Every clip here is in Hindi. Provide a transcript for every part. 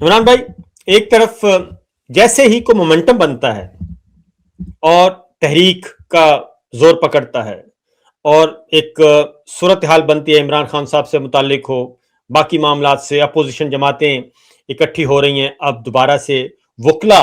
इमरान भाई, एक तरफ जैसे ही को मोमेंटम बनता है और तहरीक का जोर पकड़ता है और एक सूरत हाल बनती है इमरान खान साहब से मुतालिक हो, बाकी मामलात से अपोजिशन जमातें इकट्ठी हो रही हैं, अब दोबारा से वकला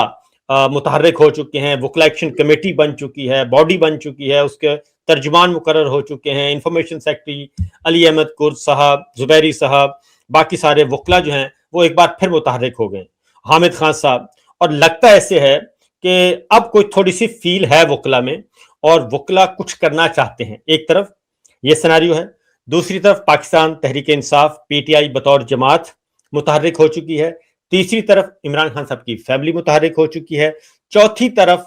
मुतहर्रिक हो चुके हैं, वकला एक्शन कमेटी बन चुकी है, बॉडी बन चुकी है, उसके तर्जुमान मुकर्रर हो चुके हैं, इंफॉर्मेशन सेक्रेटरी अली अहमद कुर्द साहब, जुबैरी साहब, बाकी सारे वकला जो हैं वो एक बार फिर मुतहर्रिक हो गए, हामिद खान साहब। और लगता ऐसे है कि अब कोई थोड़ी सी फील है वकला में और वकला कुछ करना चाहते हैं। एक तरफ ये सिनेरियो है, दूसरी तरफ पाकिस्तान तहरीक इंसाफ पीटीआई बतौर जमात मुतहर्रिक हो चुकी है, तीसरी तरफ इमरान खान साहब की फैमिली मुतहर्रिक हो चुकी है, चौथी तरफ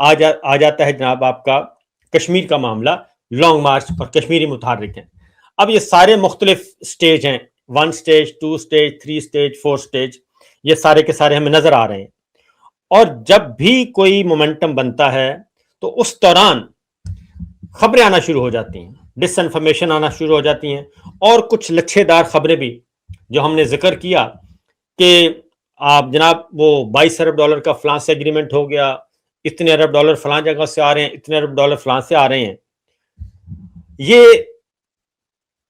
आ जाता है जनाब आपका कश्मीर का मामला, लॉन्ग मार्च और कश्मीरी मुतहर्रिक हैं। अब ये सारे मुख्तलिफ स्टेज हैं, 1 स्टेज, 2 स्टेज, 3 स्टेज, 4 स्टेज, ये सारे के सारे हमें नजर आ रहे हैं। और जब भी कोई मोमेंटम बनता है तो उस दौरान खबरें आना शुरू हो जाती हैं, डिसइंफॉर्मेशन आना शुरू हो जाती हैं, और कुछ लच्छेदार खबरें भी जो हमने जिक्र किया कि आप जनाब वो 22 अरब डॉलर का फलां से एग्रीमेंट हो गया, इतने अरब डॉलर फलां जगह से आ रहे हैं, इतने अरब डॉलर फलां से आ रहे हैं, ये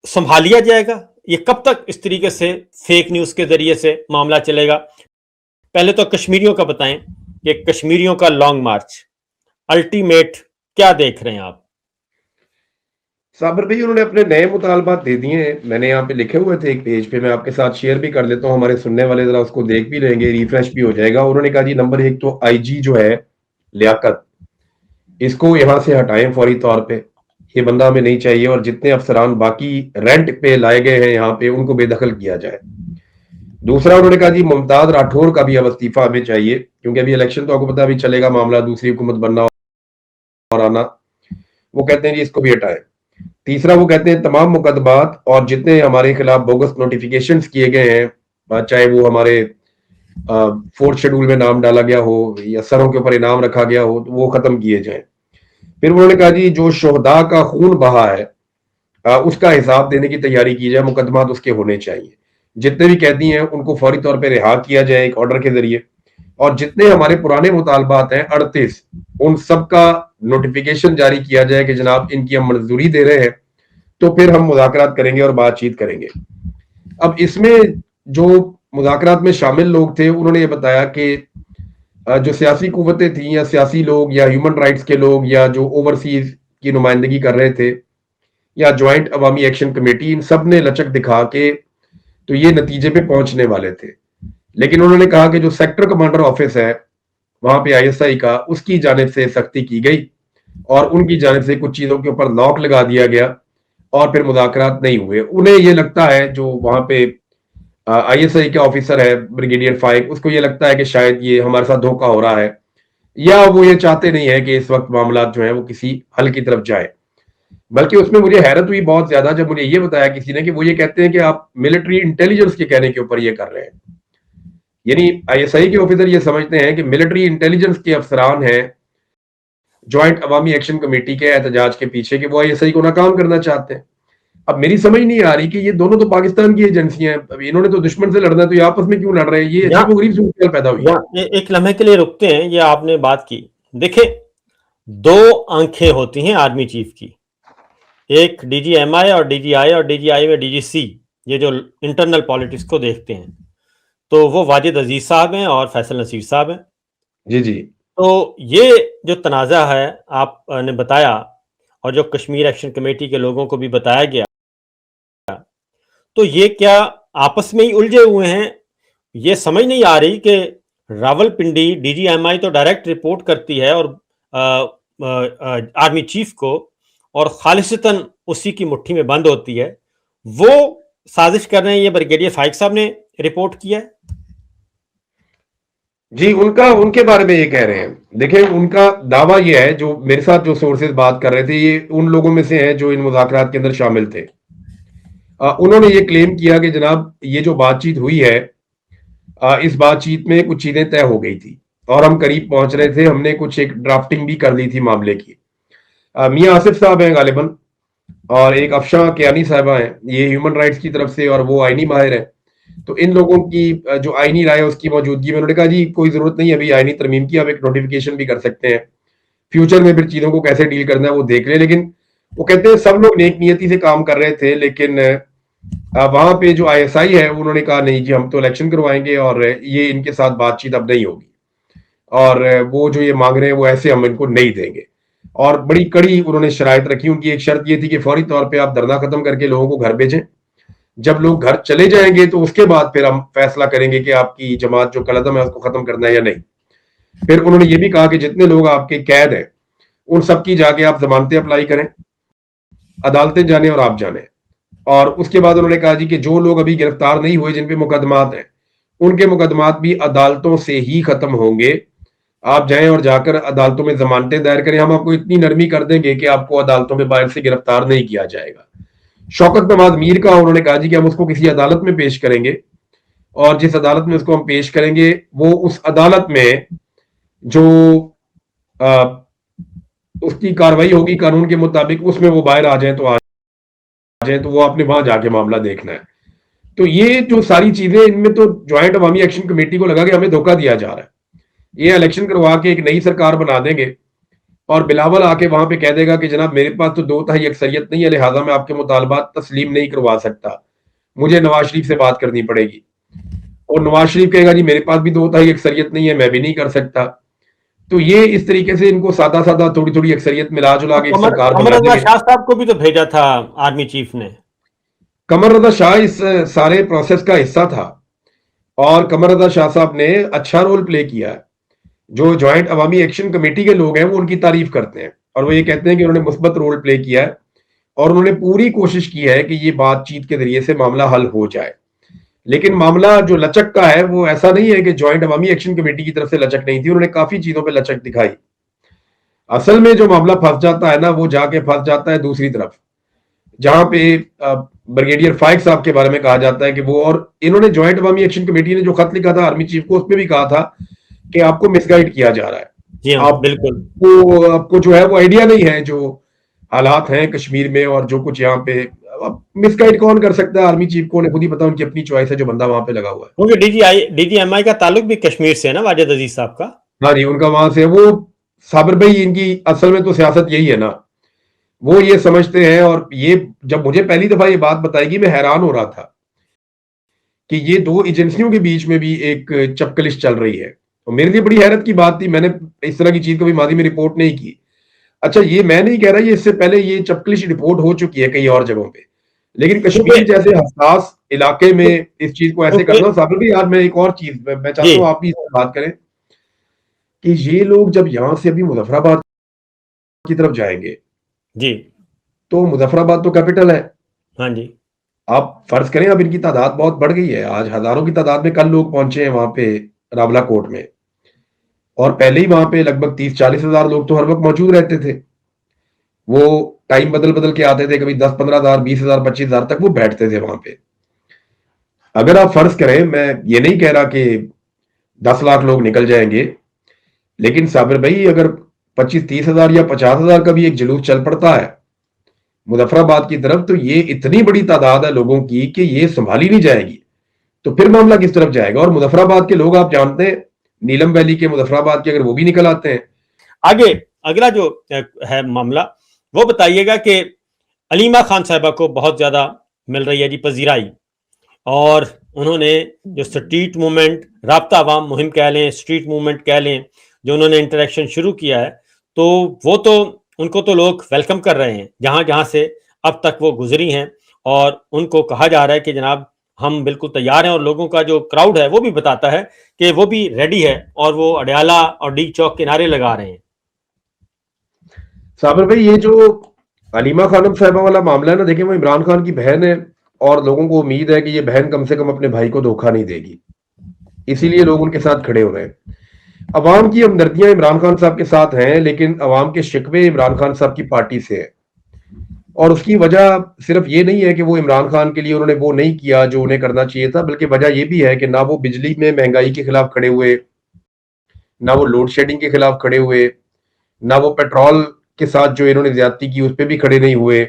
संभालिया जाएगा? ये कब तक इस तरीके से फेक न्यूज के जरिए से मामला चलेगा? पहले तो कश्मीरियों का बताएं कि कश्मीरियों का लॉन्ग मार्च अल्टीमेट क्या देख रहे हैं आप? साबर भाई, उन्होंने अपने नए मुतालबात दे दिए हैं, मैंने यहाँ पे लिखे हुए थे एक पेज पे, मैं आपके साथ शेयर भी कर देता हूँ, हमारे सुनने वाले जरा उसको देख भी लेंगे, रिफ्रेश भी हो जाएगा। उन्होंने कहा जी, नंबर 1 तो आईजी जो है लियाकत, इसको यहाँ से हटाएं फौरी तौर पे, ये बंदा हमें नहीं चाहिए, और जितने अफसरान बाकी रेंट पे लाए गए हैं यहाँ पे उनको बेदखल किया जाए। दूसरा उन्होंने कहा जी, मुमताज राठौर का भी अब इस्तीफा हमें चाहिए, क्योंकि अभी इलेक्शन तो आपको पता अभी चलेगा, मामला दूसरी हुकूमत बनना और आना, वो कहते हैं जी इसको भी हटाएं। तीसरा वो कहते हैं तमाम मुकदमात और जितने हमारे खिलाफ बोगस नोटिफिकेशंस किए गए हैं, चाहे वो हमारे 4th शेड्यूल में नाम डाला गया हो या सरों के ऊपर इनाम रखा गया हो, तो वो खत्म किए जाएं। फिर उन्होंने कहा जी, जो शोहदा का खून बहा है उसका हिसाब देने की तैयारी की जाए, मुकदमात उसके होने चाहिए, जितने भी कैदी हैं उनको फौरी तौर पर रिहा किया जाए एक ऑर्डर के जरिए, और जितने हमारे पुराने मुतालबात हैं 38, उन सब का नोटिफिकेशन जारी किया जाए कि जनाब इनकी हम मंजूरी दे रहे हैं, तो फिर हम मुज़ाकरात करेंगे और बातचीत करेंगे। अब इसमें जो मुज़ाकरात में शामिल लोग थे उन्होंने ये बताया कि जो सियासी कुव्वतें थी या सियासी लोग या ह्यूमन राइट्स के लोग या जो ओवरसीज की नुमाइंदगी कर रहे थे या ज्वाइंट अवामी एक्शन कमेटी, इन सब ने लचक दिखा के तो ये नतीजे पे पहुंचने वाले थे। लेकिन उन्होंने कहा कि जो सेक्टर कमांडर ऑफिस है वहां पे आईएसआई का, उसकी जानिब से सख्ती की गई और उनकी जानिब से कुछ चीजों के ऊपर लॉक लगा दिया गया और फिर मुज़ाकरात नहीं हुए। उन्हें ये लगता है, जो वहां पे आईएसआई के ऑफिसर है ब्रिगेडियर फाइक, उसको ये लगता है कि शायद ये हमारे साथ धोखा हो रहा है, या वो ये चाहते नहीं है कि इस वक्त मामला जो है वो किसी हल की तरफ जाए। बल्कि उसमें मुझे हैरत हुई बहुत ज्यादा जब मुझे ये बताया किसी ने कि वो ये कहते हैं कि आप मिलिट्री इंटेलिजेंस के कहने के ऊपर ये कर रहे हैं, यानी आईएसआई के ऑफिसर ये समझते हैं कि मिलिट्री इंटेलिजेंस के अफसरान हैं ज्वाइंट अवामी एक्शन कमेटी के एहतजाज के पीछे, कि वो आईएसआई को नाकाम करना चाहते हैं। अब मेरी समझ नहीं आ रही कि ये दोनों तो पाकिस्तान की एजेंसियां हैं, अब इन्होंने तो दुश्मन से लड़ना है, तो ये आपस में क्यों लड़ रहे हैं? ये अजीबोगरीब सूरत पैदा हुई है। एक लम्हे के लिए रुकते हैं, ये आपने बात की, देखे 2 आंखें होती हैं आर्मी चीफ की, एक डीजीएमआई और डीजीआई, और डीजीआई में डीजीसी, ये जो इंटरनल पॉलिटिक्स को देखते हैं, तो वो वाजिद अजीज साहब हैं और फैसल नसीर साहब हैं। जी जी। तो ये जो तनाज़ा है आपने बताया और जो कश्मीर एक्शन कमेटी के लोगों को भी बताया गया, तो ये क्या आपस में ही उलझे हुए हैं? ये समझ नहीं आ रही कि रावलपिंडी डीजीएमआई तो डायरेक्ट रिपोर्ट करती है और आर्मी चीफ को, और खालिसतन उसी की मुट्ठी में बंद होती है, वो साजिश कर रहे हैं, ये ब्रिगेडियर फाइक साहब ने रिपोर्ट किया है। जी, उनके बारे में ये कह रहे हैं, देखिए उनका दावा ये है, जो मेरे साथ जो सोर्सेज बात कर रहे थे ये उन लोगों में से हैं जो इन मुज़ाकरात के अंदर शामिल थे। उन्होंने ये क्लेम किया कि जनाब ये जो बातचीत हुई है, इस बातचीत में कुछ चीजें तय हो गई थी और हम करीब पहुंच रहे थे, हमने कुछ एक ड्राफ्टिंग भी कर ली थी मामले की। मियां आसिफ साहब हैं गालिबन, और एक अफशा कियानी साहबा हैं, ये ह्यूमन राइट्स की तरफ से और वो आईनी माहिर हैं। तो इन लोगों की जो आईनी राय है उसकी मौजूदगी में उन्होंने कहा जी कोई जरूरत नहीं है अभी आईनी तरमीम की, आप एक नोटिफिकेशन भी कर सकते हैं, फ्यूचर में फिर चीजों को कैसे डील करना है वो देख ले। लेकिन वो कहते हैं सब लोग नेक नियति से काम कर रहे थे, लेकिन वहां पे जो आईएसआई है उन्होंने कहा नहीं जी हम तो इलेक्शन करवाएंगे और ये इनके साथ बातचीत अब नहीं होगी, और वो जो ये मांग रहे हैं वो ऐसे हम इनको नहीं देंगे। और बड़ी कड़ी उन्होंने शराइत रखी। उनकी एक शर्त ये थी कि फौरी तौर पे आप धरना खत्म करके लोगों को घर भेजें, जब लोग घर चले जाएंगे तो उसके बाद फिर हम फैसला करेंगे कि आपकी जमात जो कलदम है उसको खत्म करना है या नहीं। फिर उन्होंने ये भी कहा कि जितने लोग आपके कैद हैं उन सबकी जाके आप जमानतें अप्लाई करें, अदालतें जाने और आप जाने। और उसके बाद उन्होंने कहा जी कि जो लोग अभी गिरफ्तार नहीं हुए जिन पे मुकदमात हैं उनके मुकदमात भी अदालतों से ही खत्म होंगे, आप जाएं और जाकर अदालतों में जमानतें दायर करें, हम आपको इतनी नरमी कर देंगे कि आपको अदालतों में बाहर से गिरफ्तार नहीं किया जाएगा। शौकत नवाज मीर का उन्होंने कहा जी कि हम उसको किसी अदालत में पेश करेंगे, और जिस अदालत में उसको हम पेश करेंगे वो उस अदालत में जो उसकी कार्रवाई होगी कानून के मुताबिक उसमें वो बाहर आ जाए तो वो आपने वहां जाके मामला देखना है। तो ये जो सारी चीजें इनमें तो ज्वाइंट अवामी एक्शन कमेटी को लगा कि हमें धोखा दिया जा रहा है, ये इलेक्शन करवा के एक नई सरकार बना देंगे और बिलावल आके वहां पे कह देगा कि जनाब मेरे पास तो 2/3 अक्सरियत नहीं है लिहाजा मैं आपके मुतालबात तस्लीम नहीं करवा सकता, मुझे नवाज शरीफ से बात करनी पड़ेगी। और नवाज शरीफ कहेगा जी मेरे पास भी 2/3 अक्सरियत नहीं है, मैं भी नहीं कर सकता। तो ये इस तरीके से इनको सादा सादा थोड़ी थोड़ी अक्सरियत मिला जुला के एक सरकार कमर बना रजा देंगे। शाह साहब को भी तो भेजा था आर्मी चीफ ने। कमर रजा शाह इस सारे प्रोसेस का हिस्सा था और कमर रजा शाह साहब ने अच्छा रोल प्ले किया है। जो ज्वाइंट अवामी एक्शन कमेटी के लोग हैं वो उनकी तारीफ करते हैं और वो ये कहते हैं कि उन्होंने मुस्बत रोल प्ले किया है और उन्होंने पूरी कोशिश की है कि ये बातचीत के जरिए से मामला हल हो जाए। लेकिन मामला जो लचक का है वो ऐसा नहीं है कि ज्वाइंट अवामी एक्शन कमेटी की तरफ से लचक नहीं थी, उन्होंने काफी चीजों पर लचक दिखाई। असल में जो मामला फंस जाता है ना वो जाके फंस जाता है दूसरी तरफ, जहां पे ब्रिगेडियर फाइक साहब के बारे में कहा जाता है कि वो, और इन्होंने ज्वाइंट अवामी एक्शन कमेटी ने जो खत लिखा था आर्मी चीफ को उसमें भी कहा था कि आपको मिसगाइड किया जा रहा है, जी हाँ, बिल्कुल। आपको जो है वो आइडिया नहीं है जो हालात हैं कश्मीर में और जो कुछ यहाँ पे। मिसगाइड कौन कर सकता है, आर्मी चीफ को उन्हें खुद ही पता, उनकी अपनी चॉइस है जो बंदा वहां पे लगा हुआ है। क्योंकि डीजीएमआई का ताल्लुक भी कश्मीर से है ना, वाजिद अजीज साहब का। हाँ जी, उनका वहां से। वो साबिर भाई इनकी असल में तो सियासत यही है ना, वो ये समझते हैं। और ये जब मुझे पहली दफा ये बात बताई मैं हैरान हो रहा था कि ये दो एजेंसियों के बीच में भी एक चपकलिश चल रही है। और मेरे लिए बड़ी हैरत की बात थी, मैंने इस तरह की चीज कभी मादी में रिपोर्ट नहीं की। अच्छा, ये मैं नहीं कह रहा, ये इससे पहले ये चपकलिश रिपोर्ट हो चुकी है कई और जगहों पे, लेकिन कश्मीर जैसे हसास इलाके में इस चीज को ऐसे करना। साबिर भाई यार मैं एक और चीज मैं चाहता हूँ आप भी इससे बात करें कि ये लोग जब यहां से अभी मुजफ्फराबाद की तरफ जाएंगे जी, तो मुजफ्फराबाद तो कैपिटल है। हाँ जी, आप फर्ज करें अब इनकी तादाद बहुत बढ़ गई है, आज हजारों की तादाद में कल लोग पहुंचे हैं वहां पे रावला कोट में, और पहले ही वहां पे लगभग 30-40 हजार लोग तो हर वक्त मौजूद रहते थे। वो टाइम बदल बदल के आते थे, कभी 10-15 हजार, 20 हजार, 25 हजार तक वो बैठते थे वहां पे। अगर आप फर्ज करें, मैं ये नहीं कह रहा कि 10 लाख लोग निकल जाएंगे, लेकिन साबिर भाई अगर 25-30 हजार या 50 हजार का भी एक जुलूस चल पड़ता है मुजफ्फराबाद की तरफ, तो ये इतनी बड़ी तादाद है लोगों की कि ये संभाली नहीं जाएगी। तो फिर मामला किस तरफ जाएगा। और मुजफ्फराबाद के लोग आप जानते हैं, नीलम वैली के मुजफ्फराबाद के, अगर वो भी निकल आते हैं आगे अगला जो है मामला वो बताइएगा कि अलीमा खान साहिबा को बहुत ज्यादा मिल रही है जी पजीराई, और उन्होंने जो स्ट्रीट मूवमेंट, राब्ता अवाम मुहिम कह लें, स्ट्रीट मूवमेंट कह लें, जो उन्होंने इंटरेक्शन शुरू किया है, तो वो तो उनको तो लोग वेलकम कर रहे हैं जहां जहां से अब तक वो गुजरी हैं, और उनको कहा जा रहा है कि जनाब हम बिल्कुल तैयार हैं। और लोगों का जो क्राउड है वो भी बताता है कि वो भी रेडी है और वो अडयाला और डी चौक किनारे लगा रहे हैं। साबिर भाई ये जो अलीमा खानम साहिबा वाला मामला है ना, देखिए वो इमरान खान की बहन है और लोगों को उम्मीद है कि ये बहन कम से कम अपने भाई को धोखा नहीं देगी, इसीलिए लोग उनके साथ खड़े हो रहे हैं। अवाम की हमदर्दियां इमरान खान साहब के साथ हैं, लेकिन अवाम के शिकवे इमरान खान साहब की पार्टी से है। और उसकी वजह सिर्फ ये नहीं है कि वो इमरान खान के लिए उन्होंने वो नहीं किया जो उन्हें करना चाहिए था, बल्कि वजह ये भी है कि ना वो बिजली में महंगाई के खिलाफ खड़े हुए, ना वो लोड शेडिंग के खिलाफ खड़े हुए, ना वो पेट्रोल के साथ जो इन्होंने ज्यादती की उस पर भी खड़े नहीं हुए,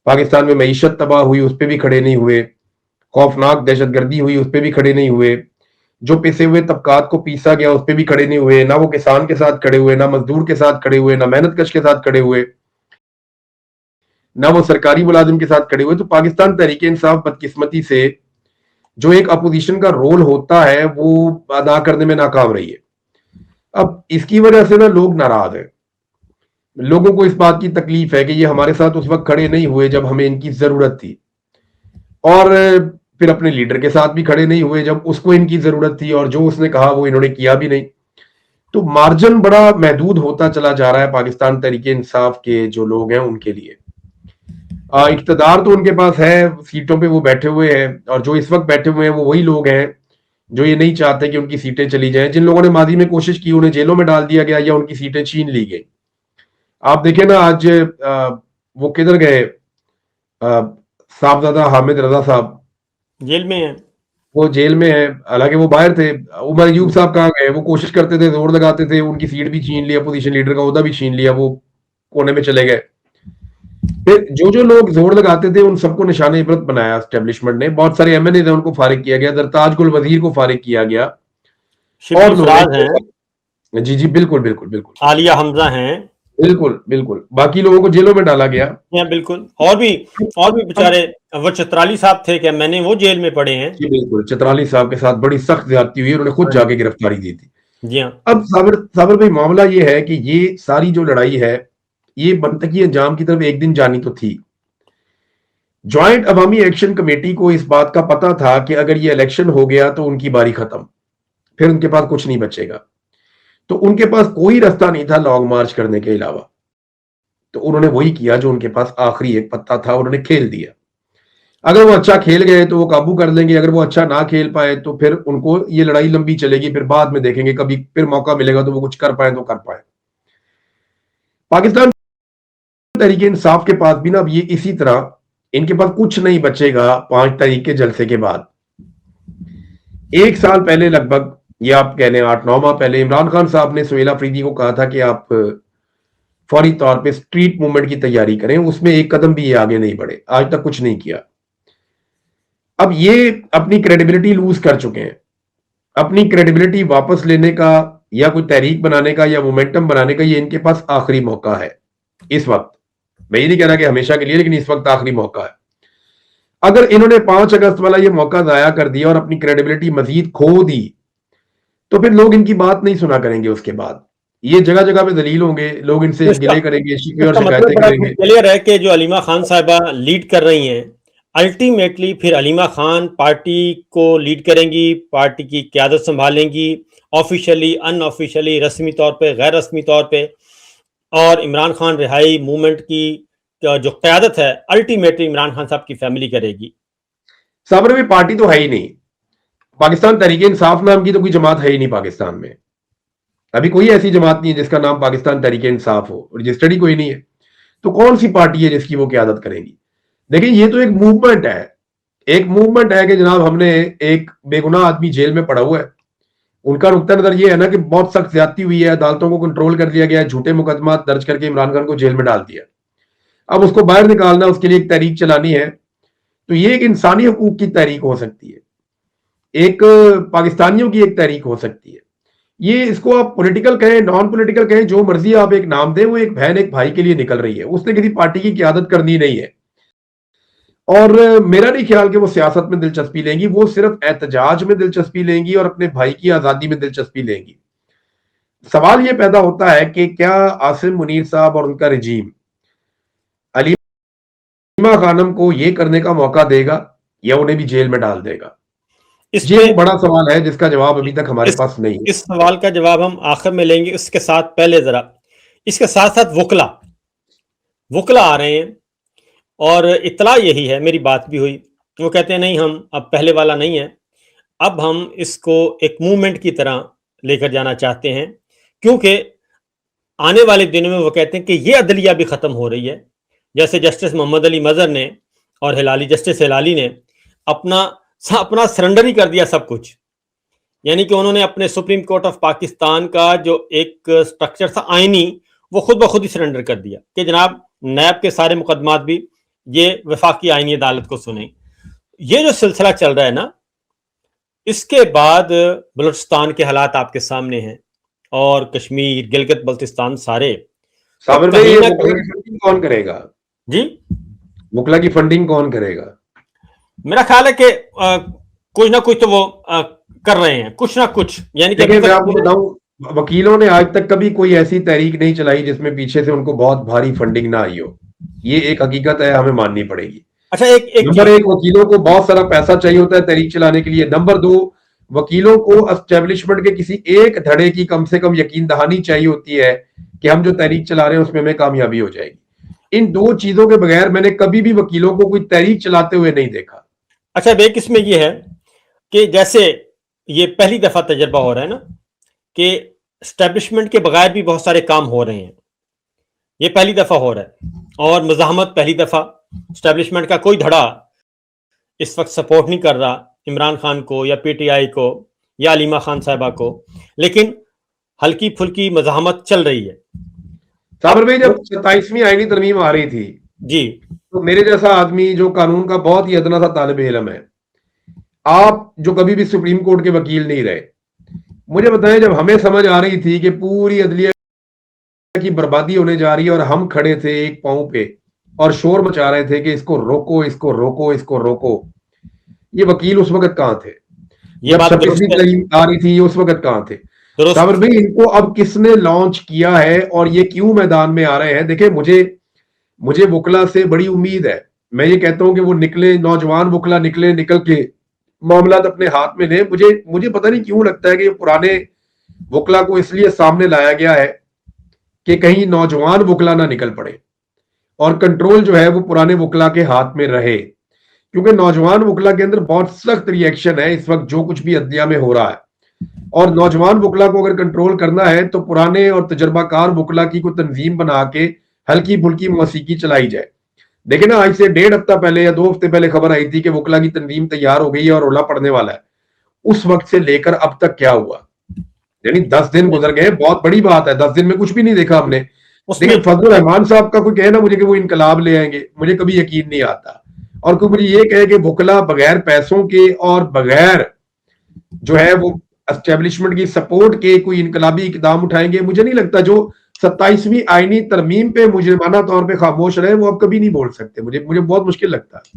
पाकिस्तान में मईशत तबाह हुई उस पर भी खड़े नहीं हुए, खौफनाक दहशतगर्दी हुई उस पर भी खड़े नहीं हुए, जो पिसे हुए तबकात को पीसा गया उस पर भी खड़े नहीं हुए, ना वो किसान के साथ खड़े हुए, ना मजदूर के साथ खड़े हुए, ना मेहनतकश के साथ खड़े हुए, ना वो सरकारी मुलाजिम के साथ खड़े हुए। तो पाकिस्तान तहरीक इंसाफ बदकिस्मती से जो एक अपोजिशन का रोल होता है वो अदा करने में नाकाम रही है। अब इसकी वजह से ना लोग नाराज हैं, लोगों को इस बात की तकलीफ है कि ये हमारे साथ उस वक्त खड़े नहीं हुए जब हमें इनकी जरूरत थी, और फिर अपने लीडर के साथ भी खड़े नहीं हुए जब उसको इनकी जरूरत थी, और जो उसने कहा वो इन्होंने किया भी नहीं। तो मार्जिन बड़ा महदूद होता चला जा रहा है पाकिस्तान तहरीक इंसाफ के जो लोग हैं उनके लिए। इख्तदार तो उनके पास है, सीटों पे वो बैठे हुए हैं, और जो इस वक्त बैठे हुए हैं वो वही लोग हैं जो ये नहीं चाहते कि उनकी सीटें चली जाएं। जिन लोगों ने माजी में कोशिश की उन्हें जेलों में डाल दिया गया या उनकी सीटें छीन ली गई। आप देखें ना आज वो किधर गए, साहबजादा हामिद रजा साहब जेल में है। वो जेल में है, हालांकि वो बाहर थे। उमर अयूब साहब कहाँ गए, वो कोशिश करते थे, जोर लगाते थे, उनकी सीट भी छीन लिया, अपोजिशन लीडर का ओहदा भी छीन लिया, वो कोने में चले गए। फिर जो जो लोग जोर लगाते थे उन सबको निशाने इबरत बनाया एस्टेब्लिशमेंट ने। बहुत सारे एमएनए थे उनको फारिग किया गया, दरताज गुल वजीर को फारिग किया गया, शिबली और फराज हैं, लोग जी जी बिल्कुल बिल्कुल बिल्कुल आलिया हमजा हैं, बिल्कुल बिल्कुल बाकी लोगों को जेलों में डाला गया। बिल्कुल, और भी बेचारे वो चित्राली साहब थे क्या, मैंने वो जेल में पड़े हैं। जी बिल्कुल, चित्राली साहब के साथ बड़ी सख्त ज्यादती हुई, उन्होंने खुद जाके गिरफ्तारी दी थी। जी हाँ। अब साबिर भाई मामला ये है कि ये सारी जो लड़ाई है ये बनतकी अंजाम की तरफ एक दिन जानी तो थी। ज्वाइंट अवामी एक्शन कमेटी को इस बात का पता था कि अगर ये इलेक्शन हो गया तो उनकी बारी खत्म, फिर उनके पास कुछ नहीं बचेगा। तो उनके पास कोई रास्ता नहीं था लॉन्ग मार्च करने के अलावा। तो उन्होंने वही किया जो उनके पास आखिरी एक पत्ता था, उन्होंने खेल दिया। अगर वो अच्छा खेल गए तो वो काबू कर लेंगे, अगर वो अच्छा ना खेल पाए तो फिर उनको ये लड़ाई लंबी चलेगी, फिर बाद में देखेंगे कभी फिर मौका मिलेगा तो वो कुछ कर पाए तो कर पाए। पाकिस्तान तहरीक इंसाफ के पास भी ना अब ये इसी तरह इनके पास कुछ नहीं बचेगा 5 तारीख के जलसे के बाद। एक साल पहले लगभग, या आप कह लें 8-9 माह पहले, इमरान खान साहब ने सुहेल अफरीदी को कहा था कि आप फौरी तौर पे स्ट्रीट मूवमेंट की तैयारी करें। उसमें एक कदम भी ये आगे नहीं बढ़े, आज तक कुछ नहीं किया। अब ये अपनी क्रेडिबिलिटी लूज कर चुके हैं। अपनी क्रेडिबिलिटी वापस लेने का या कोई तहरीक बनाने का या मोमेंटम बनाने का ये इनके पास आखिरी मौका है इस वक्त। मैं ये नहीं कह रहा कि हमेशा के लिए, लेकिन इस वक्त आखिरी मौका है। अगर इन्होंने 5 अगस्त वाला ये मौका जाया कर दिया और अपनी क्रेडिबिलिटी मजीद खो दी तो फिर लोग इनकी बात नहीं सुना करेंगे। उसके बाद ये जगह जगह पे दलील होंगे, लोग इनसे गिले करेंगे, शिकवे और इसका मतलब शिकायतें बड़ा करेंगे। क्लियर है कि जो अलीमा खान साहिबा लीड कर रही हैं, अल्टीमेटली फिर अलीमा खान पार्टी को लीड करेंगी, पार्टी की क्यादत संभालेंगी, ऑफिशियली, अनऑफिशियली, रस्मी तौर पे, गैर रस्मी तौर पे, और इमरान खान रिहाई मूवमेंट की जो क्यादत है अल्टीमेटली इमरान खान साहब की फैमिली करेगी। साबर में पार्टी तो है ही नहीं, पाकिस्तान तहरीक इंसाफ नाम की तो कोई जमात है ही नहीं पाकिस्तान में। अभी कोई ऐसी जमात नहीं है जिसका नाम पाकिस्तान तहरीक इंसाफ हो, रजिस्टर्ड ही कोई नहीं है। तो कौन सी पार्टी है जिसकी वो क्यादत करेंगी? देखिए ये तो एक मूवमेंट है, एक मूवमेंट है कि जनाब हमने एक बेगुनाह आदमी जेल में पड़ा हुआ है। उनका नुक्ता नजर ये है ना कि बहुत सख्त ज्यादती हुई है, अदालतों को कंट्रोल कर दिया गया है, झूठे मुकदमा दर्ज करके इमरान खान को जेल में डाल दिया। अब उसको बाहर निकालना, उसके लिए एक तहरीक चलानी है। तो ये एक इंसानी हकूक की तहरीक हो सकती है, एक पाकिस्तानियों की एक तहरीक हो सकती है। ये इसको आप पॉलिटिकल कहें, नॉन पॉलिटिकल कहें, जो मर्जी आप एक नाम दें, वो एक बहन एक भाई के लिए निकल रही है। उसने किसी पार्टी की क्यादत करनी नहीं है, और मेरा नहीं ख्याल कि वो सियासत में दिलचस्पी लेंगी। वो सिर्फ एहतजाज में दिलचस्पी लेंगी और अपने भाई की आजादी में दिलचस्पी लेंगी। सवाल ये पैदा होता है कि क्या आसिम मुनीर साहब और उनका रजीम अलीमा खानम को ये करने का मौका देगा या उन्हें भी जेल में डाल देगा? ये बड़ा सवाल है जिसका जवाब अभी तक हमारे पास नहीं है। इस सवाल का जवाब हम आखिर में लेंगे। उसके साथ पहले जरा इसके साथ साथ वकला आ रहे हैं, और इतला यही है, मेरी बात भी हुई, वो कहते हैं नहीं हम अब पहले वाला नहीं है, अब हम इसको एक मूवमेंट की तरह लेकर जाना चाहते हैं, क्योंकि आने वाले दिनों में वो कहते हैं कि ये अदलिया भी ख़त्म हो रही है। जैसे जस्टिस मोहम्मद अली मज़हर ने और जस्टिस हिलाली ने अपना सरेंडर ही कर दिया सब कुछ। यानी कि उन्होंने अपने सुप्रीम कोर्ट ऑफ पाकिस्तान का जो एक स्ट्रक्चर था आईनी, वो खुद ब खुद ही सरेंडर कर दिया कि जनाब नैब के सारे मुकदमात भी ये वफाकी आईनी अदालत को सुने। ये जो सिलसिला चल रहा है ना, इसके बाद बलूचिस्तान के हालात आपके सामने हैं और कश्मीर, गिलगित बल्तिस्तान सारे साबिर भाई, कहीं ये ना वोकला कहीं। की फंडिंग कौन करेगा? जी, वोकला की फंडिंग कौन करेगा? मेरा ख्याल है कि कुछ ना कुछ तो वो कर रहे हैं, कुछ ना कुछ, यानी कि अभी देखिए, मैं तक आपको बताऊं, वकीलों ने आज तक कभी कोई ऐसी तहरीक नहीं चलाई जिसमें पीछे से उनको बहुत भारी फंडिंग ना आई हो। ये एक हकीकत है, हमें माननी पड़ेगी। अच्छा, एक एक नंबर चीज। एक, वकीलों को बहुत सारा पैसा चाहिए होता है तहरीक चलाने के लिए। नंबर दो, वकीलों को एस्टेब्लिशमेंट के किसी एक धड़े की कम से कम यकीन दहानी चाहिए होती है कि हम जो तहरीक चला रहे हैं उसमें हमें कामयाबी हो जाएगी। इन दो चीजों के बगैर मैंने कभी भी वकीलों को कोई तहरीक चलाते हुए नहीं देखा। अच्छा, अब एक इसमें ये है कि जैसे ये पहली दफा तजर्बा हो रहा है ना कि स्टैब्लिशमेंट के बगैर भी बहुत सारे काम हो रहे हैं। ये पहली दफा हो रहा है और मज़ाहमत पहली दफा, स्टैब्लिशमेंट का कोई धड़ा इस वक्त सपोर्ट नहीं कर रहा इमरान खान को या पीटीआई को या अलीमा खान साहबा को, लेकिन हल्की फुल्की मज़ाहमत चल रही है। साबर अब भाई, जब 27वीं आईनी तरमीम आ रही थी जी, तो मेरे जैसा आदमी जो कानून का बहुत ही अदना सा तालिब इल्म है, आप जो कभी भी सुप्रीम कोर्ट के वकील नहीं रहे, मुझे बताएं, जब हमें समझ आ रही थी कि पूरी अदलिया की बर्बादी होने जा रही है और हम खड़े थे एक पांव पे और शोर मचा रहे थे कि इसको रोको, इसको रोको, इसको रोको, ये वकील उस वक्त कहां थे? ये जब बात 26वीं दुरुस्त है, तारीख आ रही थी उस वक्त कहां थे? साबर दुरुस्त। भाई, इनको अब किसने लॉन्च किया है और ये क्यों मैदान में आ रहे हैं? देखिए, मुझे मुझे वुकला से बड़ी उम्मीद है। मैं ये कहता हूं कि वो निकले, नौजवान वुकला निकले, निकल के मामला अपने हाथ में ले। मुझे मुझे पता नहीं क्यों लगता है कि पुराने वुकला को इसलिए सामने लाया गया है कि कहीं नौजवान वुकला ना निकल पड़े और कंट्रोल जो है वो पुराने वुकला के हाथ में रहे, क्योंकि नौजवान वुकला के अंदर बहुत सख्त रिएक्शन है इस वक्त जो कुछ भी अदलिया में हो रहा है। और नौजवान वुकला को अगर कंट्रोल करना है तो पुराने और तजर्बाकार वुकला की कोई तंजीम बना के हल्की फुल्की मौसीकी चलाई जाए। देखिए ना, आज से 1.5 हफ्ता पहले या 2 हफ्ते पहले खबर आई थी कि वुकला की तंजीम तैयार हो गई है और रोला पड़ने वाला है। उस वक्त से लेकर अब तक क्या हुआ? यानी 10 दिन गुजर गए, बहुत बड़ी बात है। 10 दिन में कुछ भी नहीं देखा हमने। उसमें देखिए, फजलुर रहमान साहब का कोई कहे ना मुझे कि वो इनकलाब ले आएंगे, मुझे कभी यकीन नहीं आता। और कोई मुझे ये कहे कि वुकला बगैर पैसों के और बगैर जो है वो एस्टेब्लिशमेंट की सपोर्ट के कोई इनकलाबी इकदाम उठाएंगे, मुझे नहीं लगता। जो 27वीं आईनी तरमीम पे मुजरिमाना तौर पे खामोश रहे वो अब कभी नहीं बोल सकते। मुझे मुझे बहुत मुश्किल लगता है।